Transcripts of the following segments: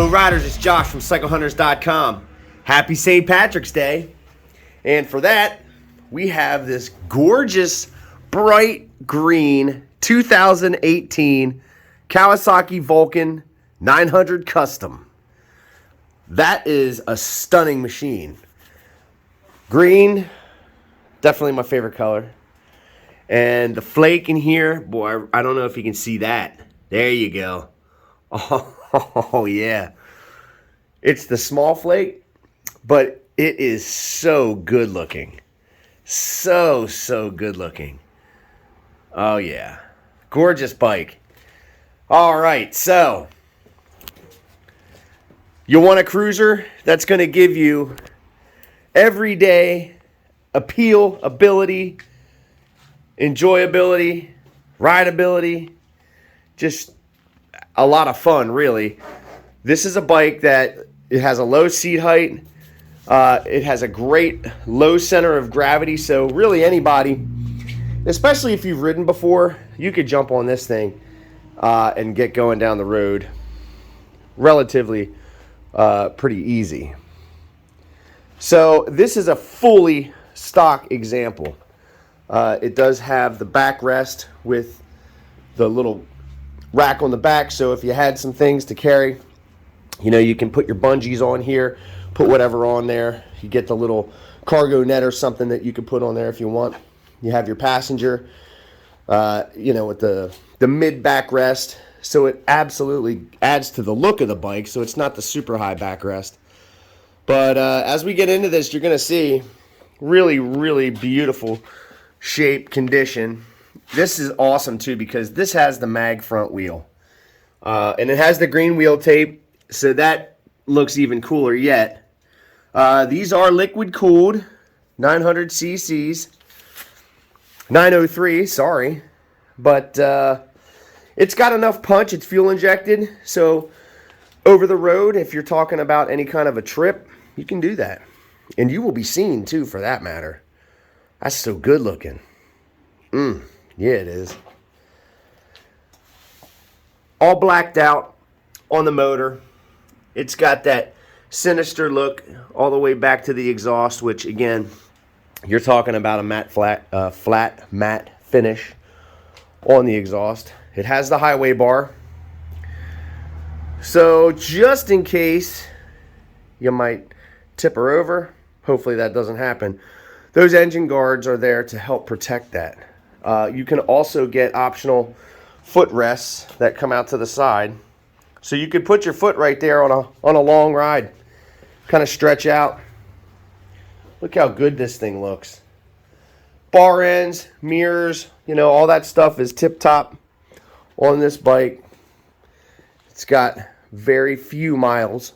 Hello riders, it's Josh from CycleHunters.com. Happy St. Patrick's Day. And for that, we have this gorgeous bright green 2018 Kawasaki Vulcan 900 Custom. That is a stunning machine. Green, definitely my favorite color. And the flake in here, boy, I don't know if you can see that. There you go. Oh, yeah. It's the small flake, but it is so good looking. So good looking. Oh, yeah. Gorgeous bike. All right, so you want a cruiser that's going to give you everyday appeal, ability, enjoyability, rideability, just a lot of fun, really. This is a bike that it has a low seat height. It has a great low center of gravity, so really anybody, especially if you've ridden before, you could jump on this thing and get going down the road relatively pretty easy. So this is a fully stock example. It does have the backrest with the little rack on the back, so if you had some things to carry, you know, you can put your bungees on here, put whatever on there. You get the little cargo net or something that you can put on there if you want. You have your passenger, you know, with the mid backrest, so it absolutely adds to the look of the bike, so it's not the super high backrest. But as we get into this, you're going to see really beautiful shape, condition. This is awesome too because this has the mag front wheel, and it has the green wheel tape, so that looks even cooler yet. These are liquid cooled 900 cc's, 903, sorry, but it's got enough punch. It's fuel injected, so over the road, if you're talking about any kind of a trip, you can do that, and you will be seen too, for that matter. That's so good looking. Yeah, it is. All blacked out on the motor. It's got that sinister look all the way back to the exhaust, which again, you're talking about a flat matte finish on the exhaust. It has the highway bar. So just in case you might tip her over, hopefully that doesn't happen, those engine guards are there to help protect that. You can also get optional footrests that come out to the side, so you could put your foot right there on a long ride, kind of stretch out. Look how good this thing looks. Bar ends, mirrors, you know, all that stuff is tip top on this bike. It's got very few miles.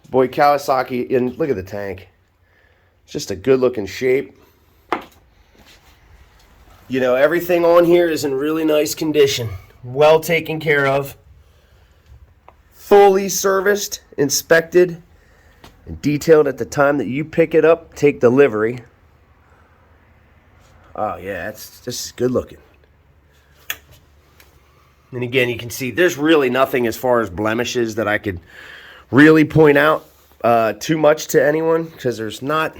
Boy, Kawasaki, and look at the tank. It's just a good looking shape. You know, everything on here is in really nice condition. Well taken care of. Fully serviced, inspected, and detailed at the time that you pick it up, take delivery. Oh yeah, it's just good looking. And again, you can see there's really nothing as far as blemishes that I could really point out too much to anyone, because there's not,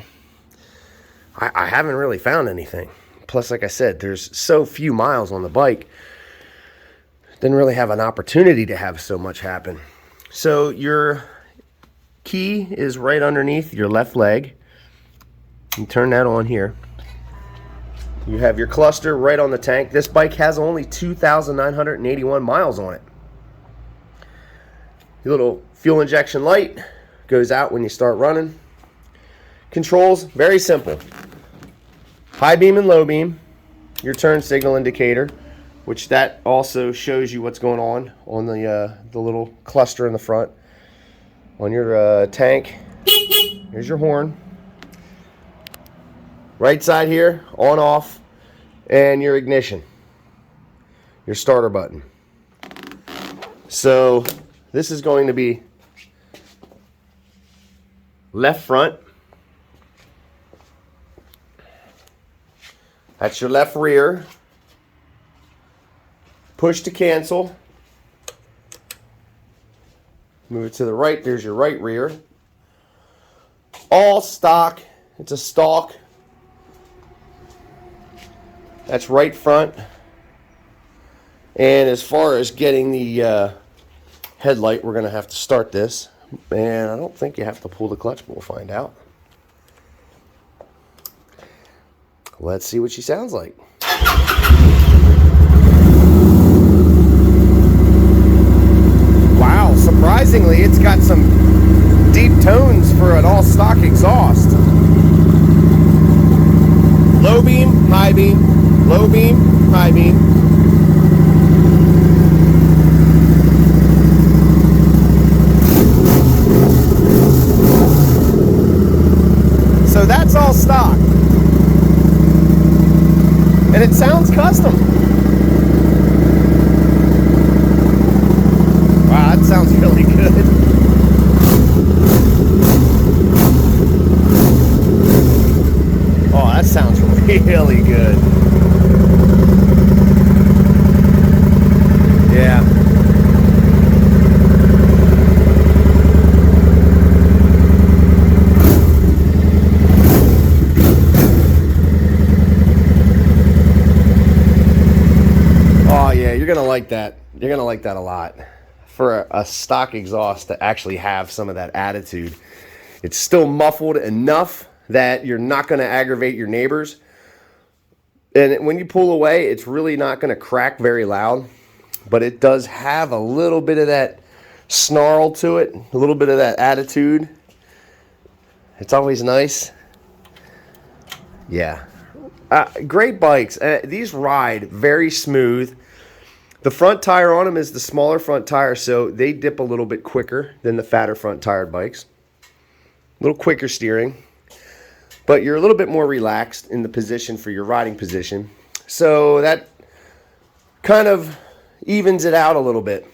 I haven't really found anything. Plus, like I said, there's so few miles on the bike. Didn't really have an opportunity to have so much happen. So your key is right underneath your left leg. You turn that on here. You have your cluster right on the tank. This bike has only 2,981 miles on it. Your little fuel injection light goes out when you start running. Controls, very simple. High beam and low beam, your turn signal indicator, which that also shows you what's going on the little cluster in the front. On your tank, here's your horn. Right side here, on off, and your ignition, your starter button. So this is going to be left front. That's your left rear. Push to cancel. Move it to the right. There's your right rear. All stock. It's a stalk. That's right front. And as far as getting the headlight, we're going to have to start this. And I don't think you have to pull the clutch, but we'll find out. Let's see what she sounds like. Wow, surprisingly, it's got some deep tones for an all-stock exhaust. Low beam, high beam, low beam, high beam. So that's all stock. And it sounds custom. Wow, that sounds really good. Oh, that sounds really good. Yeah. Oh yeah, you're gonna like that. You're gonna like that a lot. For a stock exhaust to actually have some of that attitude. It's still muffled enough that you're not going to aggravate your neighbors. And when you pull away, it's really not going to crack very loud. But it does have a little bit of that snarl to it, a little bit of that attitude. It's always nice. Yeah. Great bikes. These ride very smooth. The front tire on them is the smaller front tire, so they dip a little bit quicker than the fatter front tired bikes. A little quicker steering, but you're a little bit more relaxed in the position for your riding position. So that kind of evens it out a little bit.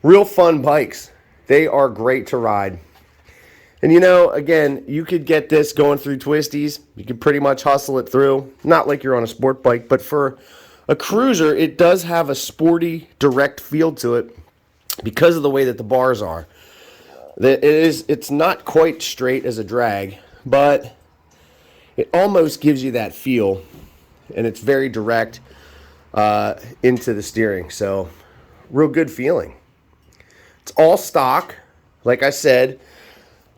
Real fun bikes. They are great to ride. And you know, again, you could get this going through twisties. You could pretty much hustle it through. Not like you're on a sport bike, but for a cruiser, it does have a sporty, direct feel to it because of the way that the bars are. It's not quite straight as a drag, but it almost gives you that feel, and it's very direct into the steering. So, real good feeling. It's all stock. Like I said,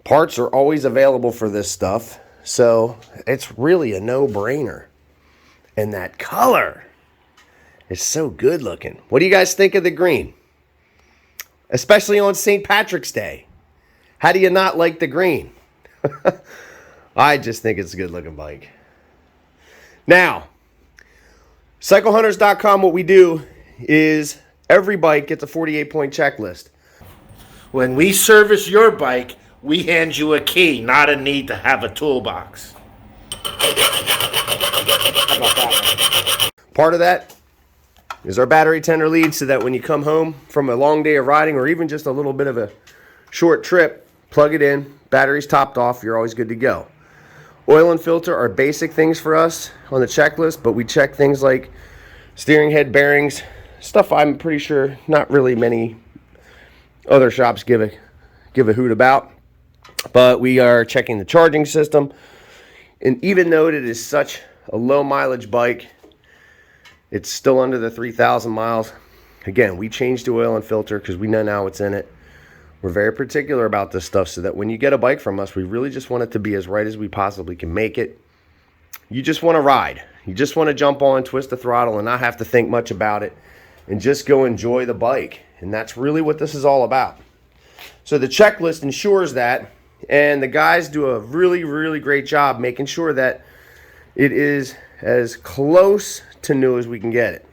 parts are always available for this stuff, so it's really a no-brainer. And that color is so good looking. What do you guys think of the green? Especially on St. Patrick's Day. How do you not like the green? I just think it's a good looking bike. Now, CycleHunters.com, what we do is every bike gets a 48-point checklist. When we service your bike, we hand you a key, not a need to have a toolbox. Part of that is our battery tender lead, so that when you come home from a long day of riding or even just a little bit of a short trip, plug it in, battery's topped off, you're always good to go. Oil and filter are basic things for us on the checklist, but we check things like steering head bearings, stuff I'm pretty sure not really many other shops give a hoot about. But we are checking the charging system, and even though it is such a low mileage bike, it's still under the 3,000 miles. Again, we changed the oil and filter because we know now what's in it. We're very particular about this stuff so that when you get a bike from us, we really just want it to be as right as we possibly can make it. You just want to ride. You just want to jump on, twist the throttle, and not have to think much about it, and just go enjoy the bike. And that's really what this is all about. So the checklist ensures that, and the guys do a really, really great job making sure that it is as close to new as we can get it.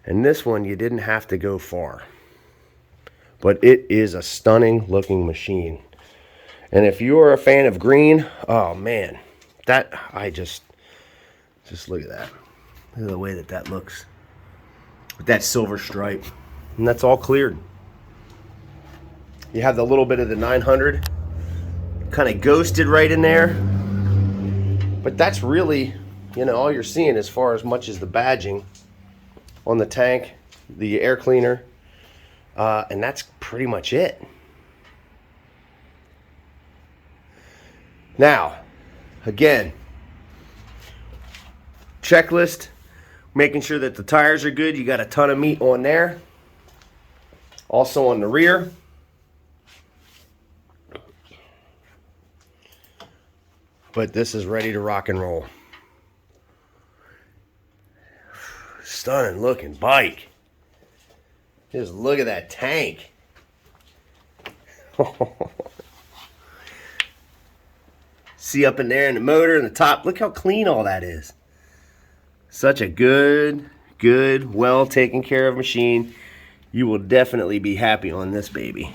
And this one, you didn't have to go far. But it is a stunning looking machine. And if you're a fan of green, oh man, that, I just look at that. Look at the way that looks. With that silver stripe. And that's all cleared. You have the little bit of the 900 kind of ghosted right in there. But that's really, you know, all you're seeing as far as much as the badging on the tank, the air cleaner, and that's pretty much it. Now, again, checklist, making sure that the tires are good. You got a ton of meat on there. Also on the rear. But this is ready to rock and roll. Stunning looking bike. Just look at that tank. See up in there in the motor and the top. Look how clean all that is. Such a good, well taken care of machine. You will definitely be happy on this baby.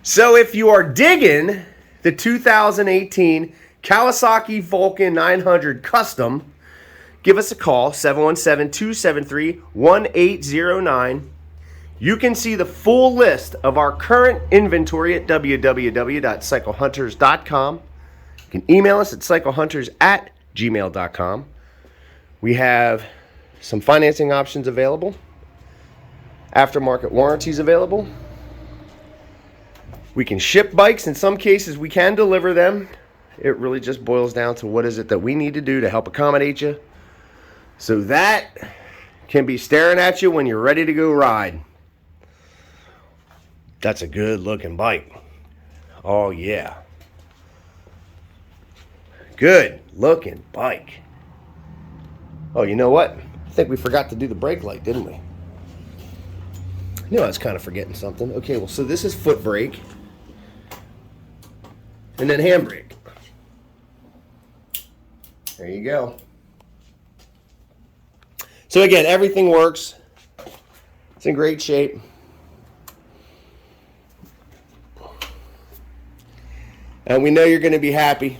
So if you are digging the 2018 Kawasaki Vulcan 900 Custom, give us a call, 717-273-1809. You can see the full list of our current inventory at www.cyclehunters.com. You can email us at cyclehunters@gmail.com. We have some financing options available. Aftermarket warranties available. We can ship bikes. In some cases, we can deliver them. It really just boils down to what is it that we need to do to help accommodate you, so that can be staring at you when you're ready to go ride. That's a good looking bike. Oh yeah. Good looking bike. Oh, you know what? I think we forgot to do the brake light, didn't we? I knew I was kind of forgetting something. Okay, well, so this is foot brake. And then handbrake. There you go. So again, everything works. It's in great shape. And we know you're going to be happy.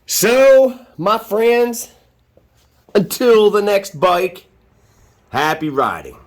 So, my friends, until the next bike, happy riding.